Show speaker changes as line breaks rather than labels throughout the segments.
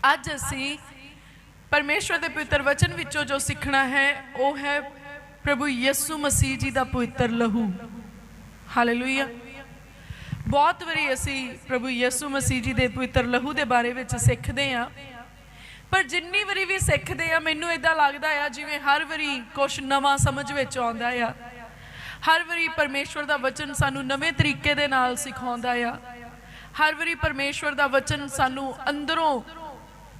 ਅੱਜ ਅਸੀਂ परमेश्वर के पवित्र वचन विचों जो सीखना है वो है प्रभु यीशु मसीह जी का पवित्र लहू। हालेलुया। बहुत बारी असी प्रभु यीशु मसीह जी के पवित्र लहू के बारे में सीखते हैं, पर जिन्नी बारी भी सीखते हैं मैनू इदा लगता है जिवें हर बारी कुछ नवा समझ विच आउंदा है। हर बारी परमेश्वर का वचन सानू नवे तरीके दे नाल सिखाउंदा है। हर बारी परमेश्वर का वचन सानू अंदरों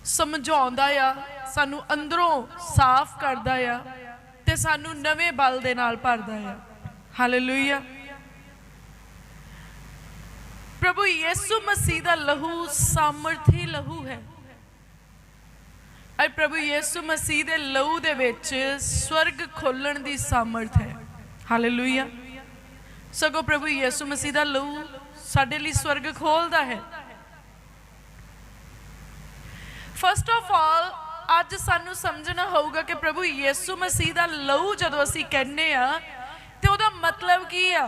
समझाउंदा आ, सानू अंदरों साफ करदा आ ते सानू नवे बल दे नाल भरदा आ। हालेलुया। प्रभु यीशु मसीह दा लहू सामर्थी लहू है और प्रभु यीशु मसीह दे लहू दे विच स्वर्ग खोलण दी सामर्थ है। हालेलुया। सगों प्रभु यीशु मसीह दा लहू साडे लई स्वर्ग खोलदा है। फस्ट ऑफ ऑल अज सानू समझना होगा कि प्रभु यीशु मसीह का लहू जदों असीं कहने आ ते उहदा मतलब की आ।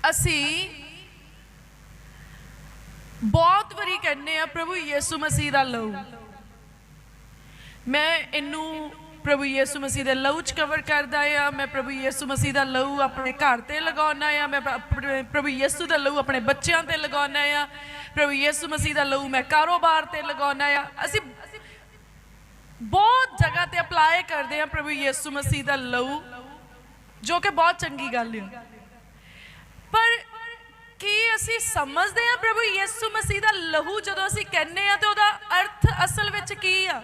असीं बहुत बारी कहने आ प्रभु यीशु मसीह का लहू। मैं इनू प्रभु यीशु मसीह के लहू च कवर करदा आ। मैं प्रभु यीशु मसीह का लहू अपने घर ते लगाउणा आ। मैं प्रभु यीशु का लहू अपने बच्चों ते लगाउणा आ। प्रभु यीशु मसीह का लहू मैं कारोबार ते लगाउणा आ। असीं बहुत जगह ते अप्लाई करते हैं प्रभु यीशु मसीह का लहू, जो कि बहुत चंगी गल है। पर की असीं समझते हैं प्रभु यीशु मसीह का लहू जदों असीं कहने आ तो उहदा अर्थ असल विच की आ?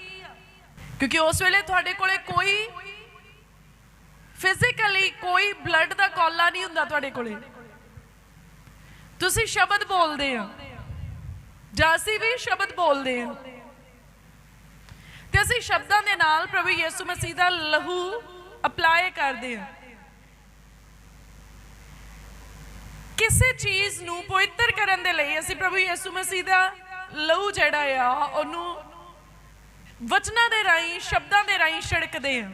क्योंकि उस वेले तुहाडे कोले कोई फिजिकली कोई ब्लड का कौला नहीं हुंदा तुहाडे कोले। तुसीं शब्द बोलदे आ जां असीं भी शब्द बोलदे आ ते असीं शब्दां दे नाल प्रभु यीशु मसीह दा लहू अप्लाई करदे आ। किसी चीज़ नूं पवित्र करन दे लई असीं प्रभु यीशु मसीह दा लहू जिहड़ा आ ओहनूं वचनां दे राहीं शब्दां दे राहीं छिड़कदे आ।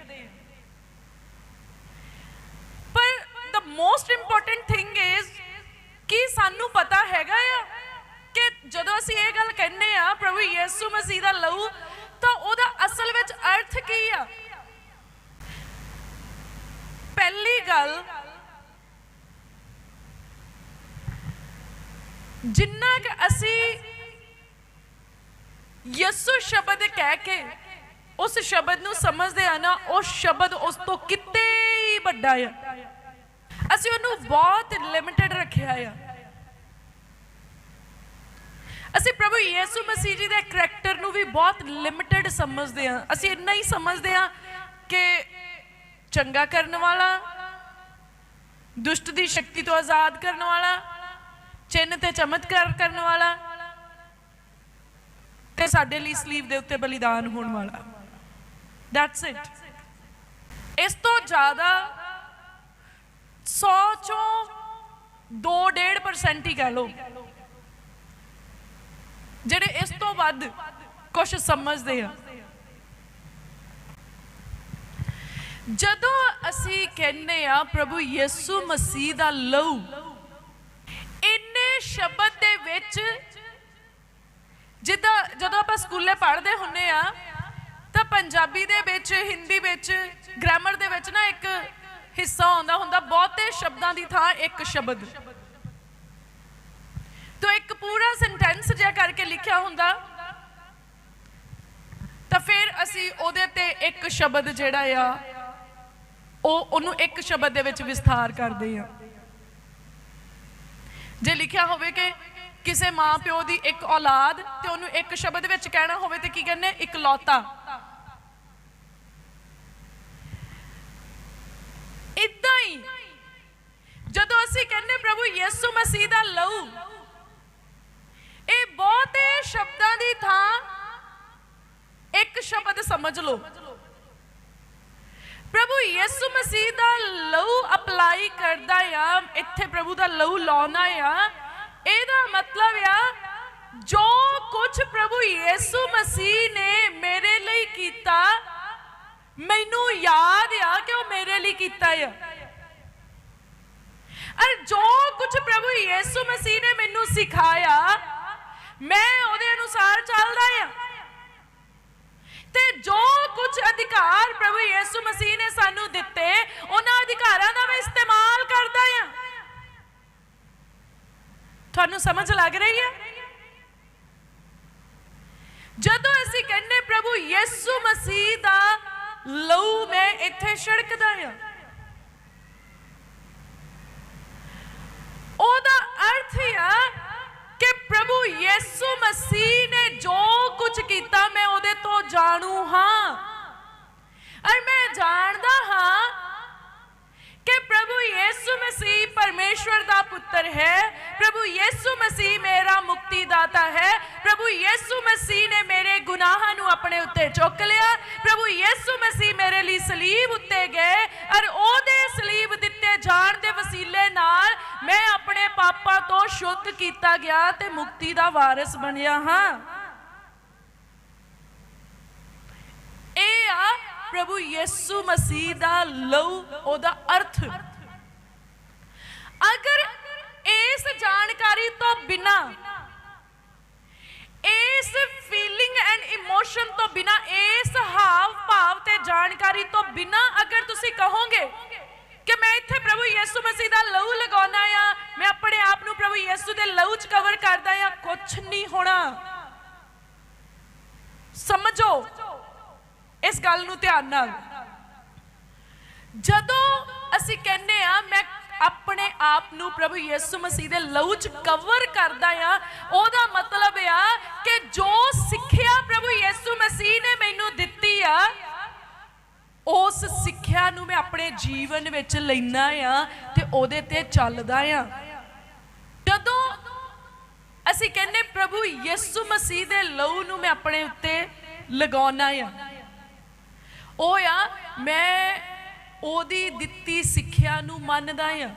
पर the most important thing is कि सानू पता हैगा आ कि जदों असीं ये गल कहने आ प्रभु यीशु मसीह दा लहू तो उहदा असल विच अर्थ की आ? पहली गल, जिन्ना कि असीं यीशु शब्द कह के उस शब्द नूं समझदे आ ना, उस शब्द उस तो किते ही वड्डा आ। असीं उहनूं बहुत लिमिटेड रखिया आ। असीं प्रभु यीशु मसीह जी दे करैक्टर नूं भी बहुत लिमिटेड समझदे आ। असीं इन्ना ही समझदे आ कि चंगा करने वाला, दुष्ट दी शक्ति तो आज़ाद करने वाला, चिन्ह ते चमत्कार करने वाला ते साडे लई सलीब दे उत्ते बलिदान होने वाला। That's it. इस तो ज़्यादा 100 चों 2-1.5% ही कह लो जिहड़े इस तो वध कुछ समझते हैं। जदों असीं कहने आ प्रभु यीशु मसीह दा लहू, इन्ने शब्द दे विच जिद्दां जदों आपां स्कूले पढ़दे हुन्ने आ तां पंजाबी दे विच, हिंदी विच, ग्रामर दे विच ना एक हिस्सा आउंदा हुंदा बहुते शब्दां दी थां एक शब्द, तो एक पूरा सेंटेंस जिहा करके लिखिया हुंदा तो फिर असीं उहदे ते एक शब्द जिहड़ा आ ओनू एक शब्द दे विच विस्तार करदे आ। जे लिखिया होवे कि किसी माँ प्यो की एक औलाद तो उन्होंने एक शब्द विच कहना होवे तो की कहने इकलौता। इदां ही जदों असीं कहने प्रभु यीशु मसीह दा लहू, ये बहुते शब्दां दी थां एक शब्द समझ लो। प्रभु यीशु मसीह दा लहू अप्लाई करदा आ, इत्थे प्रभु दा लहू लाउणा आ, एदा मतलब आ जो कुछ प्रभु यीशु मसीह ने मेरे लिए कीता मैनू याद आ कि वो मेरे लिए कीता है। और जो कुछ प्रभु यीशु मसीह ने मैनू सिखाया मैं ਉਹਦੇ ਅਨੁਸਾਰ ਚੱਲਦਾ ਆ ਤੇ ਜੋ ਕੁਝ ਅਧਿਕਾਰ ਪ੍ਰਭੂ ਯਿਸੂ ਮਸੀਹ ਨੇ ਸਾਨੂੰ ਦਿੱਤੇ ਉਹਨਾਂ ਅਧਿਕਾਰਾਂ ਦਾ ਮੈਂ ਇਸਤੇਮਾਲ ਕਰਦਾ ਆ। ਤੁਹਾਨੂੰ ਸਮਝ ਲੱਗ ਰਹੀ ਹੈ? ਜਦੋਂ ਅਸੀਂ ਕਹਿੰਦੇ ਪ੍ਰਭੂ ਯਿਸੂ ਮਸੀਹ ਦਾ ਲਹੂ ਮੈਂ ਇੱਥੇ ਛਿੜਕਦਾ ਆ, ਉਹਦਾ ਅਰਥ ਆ ਕਿ ਪ੍ਰਭੂ ਯਿਸੂ ਮਸੀਹ ਨੇ ਜੋ ਕੁਝ ਕੀਤਾ ਮੈਂ ਉਹਦੇ ਤੋਂ ਜਾਣੂ ਹਾਂ ਔਰ ਮੈਂ ਜਾਣਦਾ ਹਾਂ कि प्रभु यीशु मसीह परमेश्वर का पुत्र है। प्रभु यीशु मसीह मेरा मुक्तिदाता है। प्रभु यीशु मसीह ने मेरे गुनाहां नूं अपने उत्ते चुक लिया। प्रभु यीशु मसीह मेरे लिए सलीब उत्ते गए और ओदे सलीब दिते जाण दे वसीले नाल मैं अपने पापां तो शुद्ध कीता गया ते मुक्ति दा वारिस बनिया हां। ਇਹ ਆ प्रभु यीशु मसीह दा लहू ओदा अर्थ। अगर इस जानकारी तो बिना, इस फीलिंग एंड इमोशन तो बिना, इस हाव भाव ते जानकारी तो बिना अगर तुसी कहोगे कि मैं इत्थे प्रभु यीशु मसीह दा लहू लगाउणा आ, मैं अपने आप नूं प्रभु यीशु दे लहू च कवर करदा आ, कुछ नहीं होना। समझो इस गल नूं ध्यान नाल। जदों असीं कहने आ मैं अपने आप नूं प्रभु यीशु मसीह दे लहू च कवर करदा आ, ओहदा मतलब आ कि जो सिੱਖਿਆ प्रभु यीशु मसीह ने मैनूं दित्ती आ उस सिੱਖਿਆ नूं मैं अपने जीवन विच लैना आ ते ओहदे ते चलदा आ। जदों असीं कहने प्रभु यीशु मसीह दे लहू नूं मैं अपने उत्ते लगाउणा आ, ਉਹ ਆ ਮੈਂ ਉਹਦੀ ਦਿੱਤੀ ਸਿੱਖਿਆ ਨੂੰ ਮੰਨਦਾ ਆ।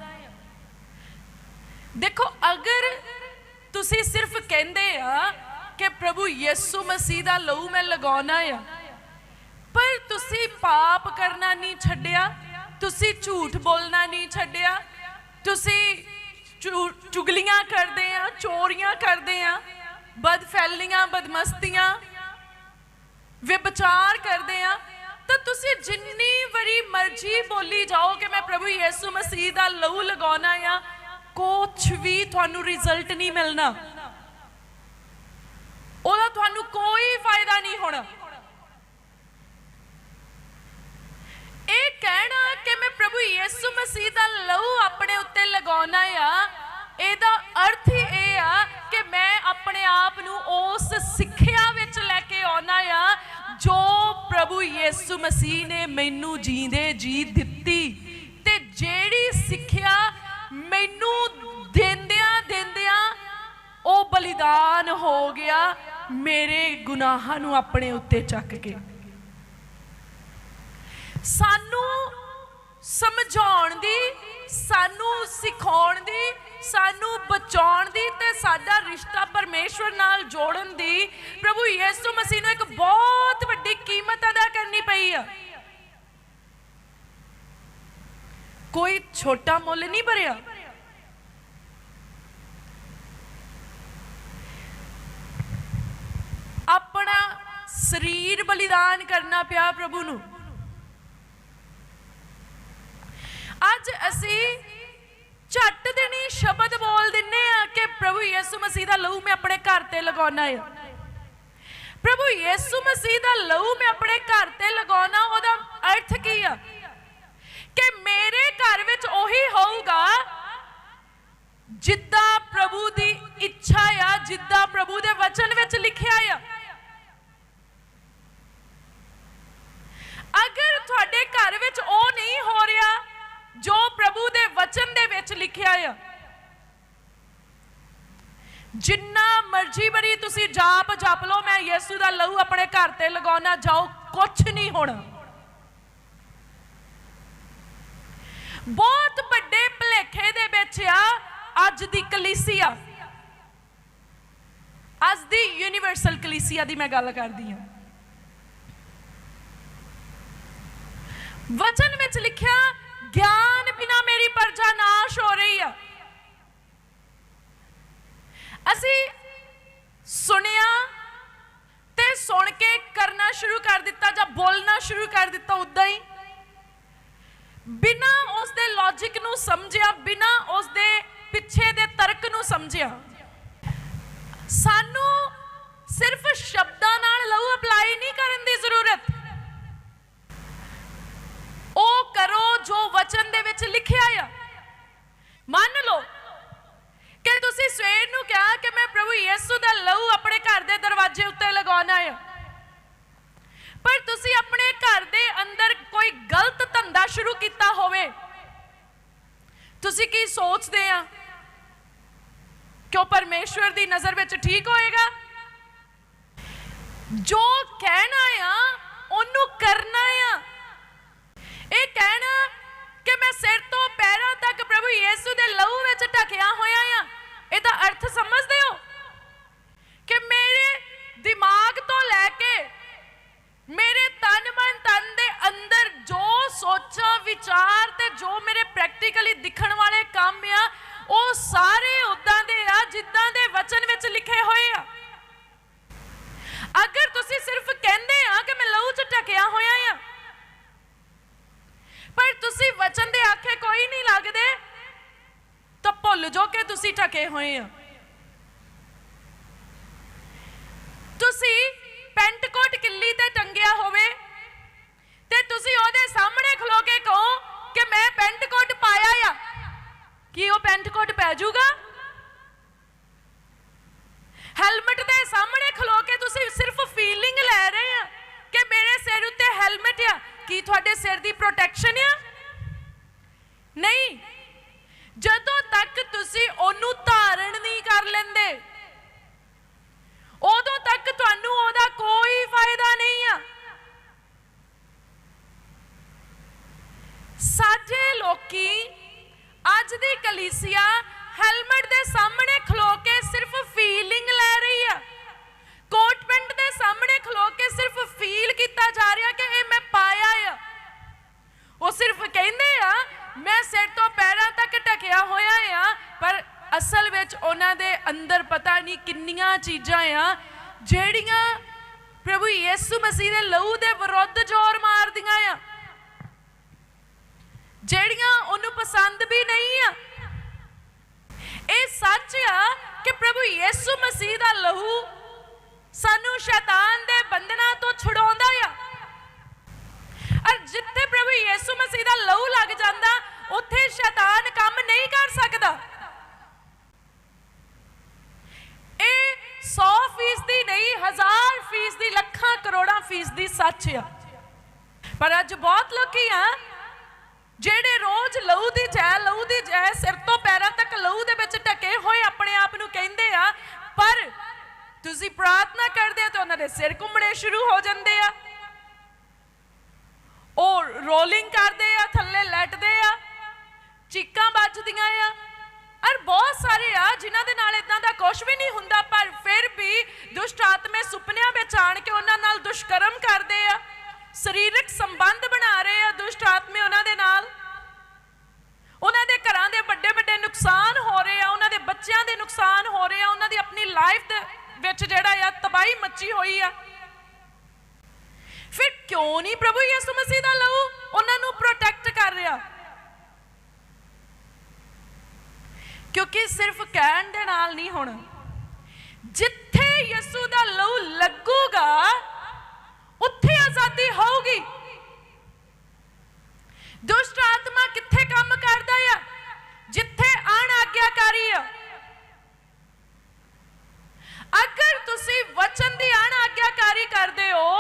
ਦੇਖੋ ਅਗਰ ਤੁਸੀਂ ਸਿਰਫ ਕਹਿੰਦੇ ਆ ਕਿ ਪ੍ਰਭੂ ਯਿਸੂ ਮਸੀਹ ਦਾ ਲਹੂ ਮੈਂ ਲਗਾਉਣਾ ਆ ਪਰ ਤੁਸੀਂ ਪਾਪ ਕਰਨਾ ਨਹੀਂ ਛੱਡਿਆ, ਤੁਸੀਂ ਝੂਠ ਬੋਲਣਾ ਨਹੀਂ ਛੱਡਿਆ, ਤੁਸੀਂ ਚੁਗਲੀਆਂ ਕਰਦੇ ਆ, ਚੋਰੀਆਂ ਕਰਦੇ ਆ, ਬਦਫੈਲੀਆਂ, ਬਦਮਸਤੀਆਂ, ਵਿਭਚਾਰ ਕਰਦੇ ਆ, तो तुसी जिन्नी वरी मर्जी बोली जाओ कि मैं प्रभु यीशु मसीह दा लहू लगाउणा आ, कुछ भी तुहानू रिजल्ट नहीं मिलना, ओहदा तुहानू कोई फायदा नहीं होना। ये कहना कि मैं प्रभु यीशु मसीह दा लहू अपने उत्ते लगाउणा आ, ਇਹਦਾ अर्थ ही ਇਹ ਆ कि मैं अपने आप ਨੂੰ उस ਸਿੱਖਿਆ ਵਿੱਚ ਲੈ ਕੇ ਆਉਣਾ ਆ जो प्रभु यीशु मसीह ने मैनू जींदे जी दित्ती ते जेड़ी सिੱਖਿਆ मैनू देंदियां देंदियां ਉਹ बलिदान हो गया मेरे गुनाहां ਨੂੰ अपने उत्ते ਚੱਕ के। सानू समझाउण दी, सानू सिखाउण दी, सानू बचाउण दी ते साडा रिश्ता परमेश्वर नाल जोड़न दी प्रभु यीशु मसीह नूं एक बहुत वड्डी कीमत अदा करनी पई आ। कोई छोटा मुल नहीं भरिया। अपना शरीर बलिदान करना पिया प्रभु नूं। अज असी झट देनी शब्द बोल दिने कि प्रभु यीशु मसीह दा लहू मैं अपने घर ते लगाउणा है। प्रभु यीशु मसीह दा लहू मैं अपने घर ते लगाउणा, ओहदा अर्थ की आ कि मेरे घर विच ओही होऊगा जिद्दां प्रभु दी इच्छा आ, जिद्दां प्रभु दे वचन विच लिखिया आ। अगर तुहाडे घर विच ओ नहीं हो रहा जो प्रभु दे वचन दे विच लिखिया आ, जिन्ना मर्जी बरी तुसी जाप जप लो मैं यीशु दा लहू अपने घर ते लगाउणा, जाओ कुछ नहीं होना। बहुत बड़े भुलेखे दे विच आ अज दी कलीसिया, अज दी यूनीवर्सल कलीसिया दी मैं गल करदी हां। वचन विच लिखिया ज्ञान बिना मेरी प्रजा नाश हो रही है। असी बोलना शुरू कर दिता उदा ही, बिना उसके लॉजिक नूं समझिया, बिना उसके पिछे दे तर्क नूं समझिया। सानू सिर्फ शब्दां नाल लहू अप्लाई नहीं करन दी जरूरत, ओ करो जो वचन दे विच लिखिया आ। मान लो कि तुसी सवेर नूं कहा कि मैं प्रभु यीशु दा लहू अपने घर दे दरवाजे उत्ते लगाना है, पर तुसी अपने घर दे अंदर कोई गलत धंधा शुरू किया होवे, तुसी की सोचते हैं क्यों परमेश्वर दी नजर विच ठीक होएगा? जो कहना आ ओनू करना आ। ये कहना कि मैं सिर तो पैरों तक प्रभु यीशु दे लहू विच ढकिया होया आ, इहदा अर्थ समझदे हो कि मेरे दिमाग तो लैके मेरे तन मन तन दे अंदर जो सोचा विचार ते जो मेरे प्रैक्टिकली दिखण वाले काम आ, वो सारे उदां दे आ जिद्दां दे वचन विच लिखे होए आ। अगर तुसी सिर्फ कहंदे आ कि मैं लहू च ढकिया होया आ, पर तुसी वचन दे आखे कोई नहीं लगदे, तो भुल जो कि तुसी ढके होए आ। तुसी पेंट कोट किल्ली ते टंगिया होवे ते तुसी ओदे सामने खलो के कहो कि मैं पेंट कोट पाया आ, कि वो पेंट कोट पै जूगा? हेलमेट दे सामने खलो के तुसी सिर्फ फीलिंग ले रहे हैं कि मेरे सिर उत्ते हेलमेट आ, कि तुहाडे सिर दी प्रोटेक्शन आ? नहीं, जदों तक तुसी ओनू धारण नहीं कर लेंदे उदों तक तुहानू ओहदा कोई फायदा नहीं आ। साडे लोकी अज दी कलीसिया हेलमेट दे सामने खलो के सिर्फ फीलिंग ले रही है, कोट पेंट दे सामने खलो के सिर्फ फील किया जा रहा कि ये मैं पाया आ। वो सिर्फ कहंदे आ मैं सिर तो पैरों तक ढकिया होया आ, पर असल विच उन्हां दे अंदर पता नहीं किन्नियां चीज़ां आ जिहड़ियां प्रभु यीशु मसीह दे लहू दे विरुद्ध जोर मारदियां आ, जिहड़ियां उन्हूं पसंद भी नहीं आ। ये सच आ कि प्रभु यीशु मसीह दा लहू सानू शैतान दे बंधना तो छुड़ाउंदा आ, और जिथे प्रभु यीशु मसीह दा लहू लग जांदा उत्थे शैतान काम नहीं कर सकदा। 100% नहीं, 1000% लखां करोड़ां फीसदी सच आ। पर अज बहुत लोग आ जेड़े रोज लहू दी जय सिर तो पैरों तक लहू दे विच ढके होए अपने आप नूं कहिंदे आ, पर तुसीं प्रार्थना करदे तो उन्हां दे सिर घुमणे शुरू हो जांदे आ, और रोलिंग करदे आ, थल्ले लैटदे आ, चीकां बजदियां आ, और बहुत सारे आ जिन्हां दे नाल इदां दा कुछ भी नहीं हुंदा, पर फिर भी दुष्ट आत्मे सुपनियां विच आण के उन्हां नाल दुष्कर्म करदे आ, शरीरक संबंध बना रहे आ दुष्ट आत्मे उन्हां दे नाल। उन्हां दे घरां दे बड़े बड़े नुकसान हो रहे आ, उन्हां दे बच्चियां दे नुकसान हो रहे आ, उन्हां दी अपनी लाइफ दे विच जिहड़ा आ तबाही मची होई आ। फिर क्यों नहीं प्रभु यीशु मसीह दा लहू उन्हां नूं प्रोटेक्ट कर रहा? क्योंकि सिर्फ कहण दे नाल नहीं होना, जिथे यीशु दा लहू लगूगा उत्थे आजादी होगी। दुष्ट आत्मा किथे काम करदा है? जिथे अनाज्ञाकारी है। अगर तुसी वचन दी अनाज्ञाकारी करदे हो,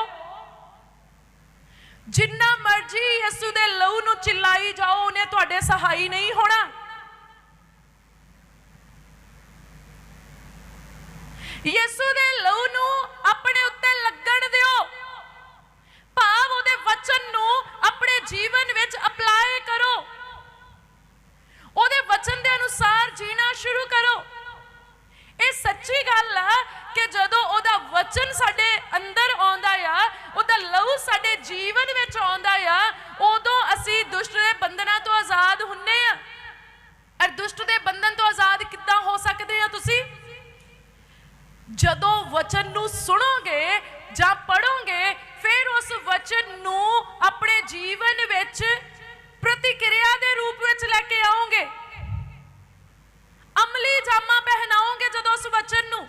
जिन्ना मर्जी यीशु दे लहू नूं चिल्लाई जाओ, उन्हें तुहाडे सहाई नहीं होना। यीशु दे लहू नूं अपने उत्ते लगण दिओ, भाव उहदे वचन नूं अपने जीवन विच अप्लाई करो, उहदे वचन दे अनुसार जीना शुरू करो। ये सच्ची गल है कि जदों उहदा वचन साडे अंदर आउंदा आ, उहदा लहू साडे जीवन विच आउंदा आ, उदों असीं दुष्ट दे बंधनां तो आजाद हुन्ने आ। और दुष्ट दे बंधन तो आजाद किद्दां हो सकदे आ तुसीं? जदों वचन नूं सुनोगे जां पढ़ोगे, फिर उस वचन नू अपने जीवन विच प्रतिक्रिया के रूप विच लैके आओगे, अमली जामा पहनाओगे जदों उस वचन नू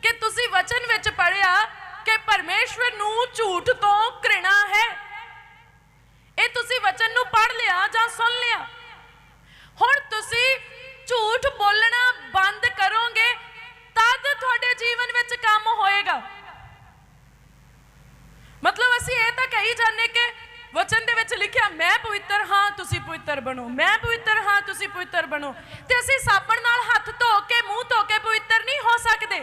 कि तुसी वचन विच पढ़िया कि परमेश्वर नू झूठ तो घृणा है। ये तुसी वचन नू पढ़ लिया जां सुन लिया, हुण तुसी झूठ बोलना बंद करोगे तद तुहाडे जीवन विच काम होएगा। मतलब असीं ये तां कही जाने कि वचन दे विच लिखिया मैं पवित्र हाँ तुसी पवित्र बनो, मैं पवित्र हाँ तुसी पवित्र बनो, ते असीं साबण नाल हथ धो के मूँह धो के पवित्र नहीं हो सकदे।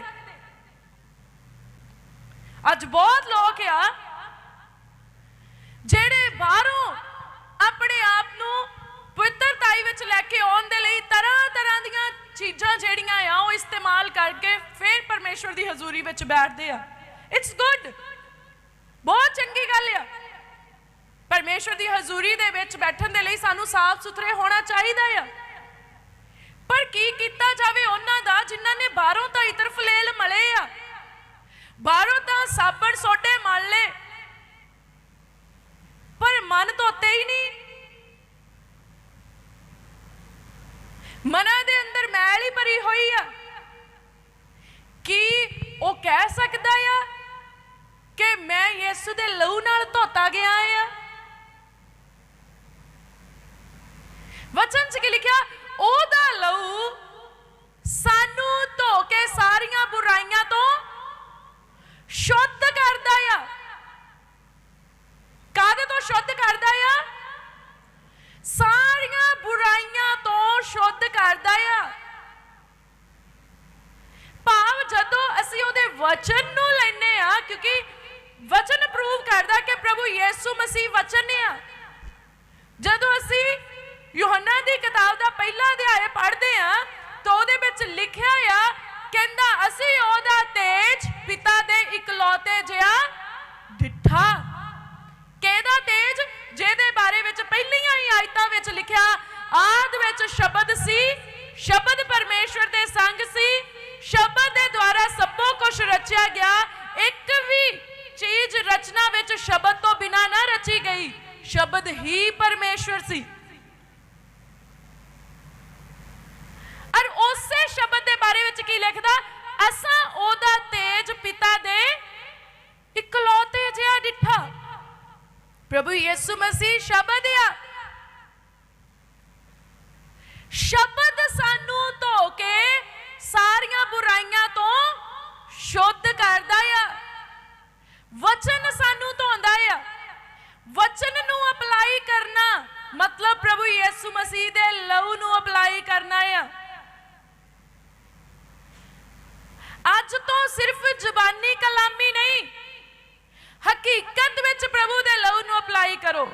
अज बहुत लोग आ जेड़े बाहरों अपने आप नू पवित्रताई विच लैके आउण दे लई तरह तरह दीयां चीज़ां जेड़ियां आ वो इस्तेमाल करके फिर परमेश्वर दी हजूरी विच बैठदे आ। इट्स गुड, बहुत चंगी गल आ। परमेश्वर दी हजूरी दे विच बैठण दे लई सानू साफ सुथरे होना चाहिदा आ। पर की कीता जावे उन्हां दा जिन्हां ने बाहरों तां इतर फलेल मले आ, बाहरों तां साबण सोडे मल ले, पर मन धोते ही नहीं। मना दे अंदर मैल ही भरी हुई आ कि वो कह सकदा आ कि मैं यीशु दे लहू नाल धोता गया आ। वचन च की लिखिया ओदा लहू सानू धो के सारियां बुराइयां तो शुद्ध करदा आ। कादे तो शुद्ध करदा आ? सारियां बुराइयां तो शुद्ध करदा आ। भाव जदों असीं उहदे वचन नूं लैने आ, क्योंकि वचन प्रूव करदा कि प्रभु यीशु मसीह वचन आ। जदों असीं यूहन्ना दी किताब दा पहला अध्याय पढ़दे आ तो उहदे विच लिखिया आ कहंदा असीं ओहदा तेज पिता दे इकलौते जिहा डिठा। केदा तेज? जेदे बारे विच पहलियां ही आयतां विच लिखिया आद विच शब्द सी, शब्द परमेश्वर दे संग सी, शब्द दे द्वारा सबो कुछ रचिया गया, एक भी चीज रचना विच शब्द तो बिना ना रची गई, शब्द ही परमेश्वर सी। और उसे शब्द दे बारे विच की लिखदा असां ओदा तेज पिता दे इकलौते जिहा डिठा। प्रभु यीशु मसीह शब्द आ। शब्द सानू धो के सारियां बुराइयां तो शुद्ध करदा आ। वचन सानू धोंदा आ। वचन नू अप्लाई करना मतलब प्रभु यीशु मसीह दे लहू नू अप्लाई करना आ। अज तो सिर्फ जुबानी कलामी नहीं, हकीकत विच प्रभु दे लहू नू अप्लाई करो।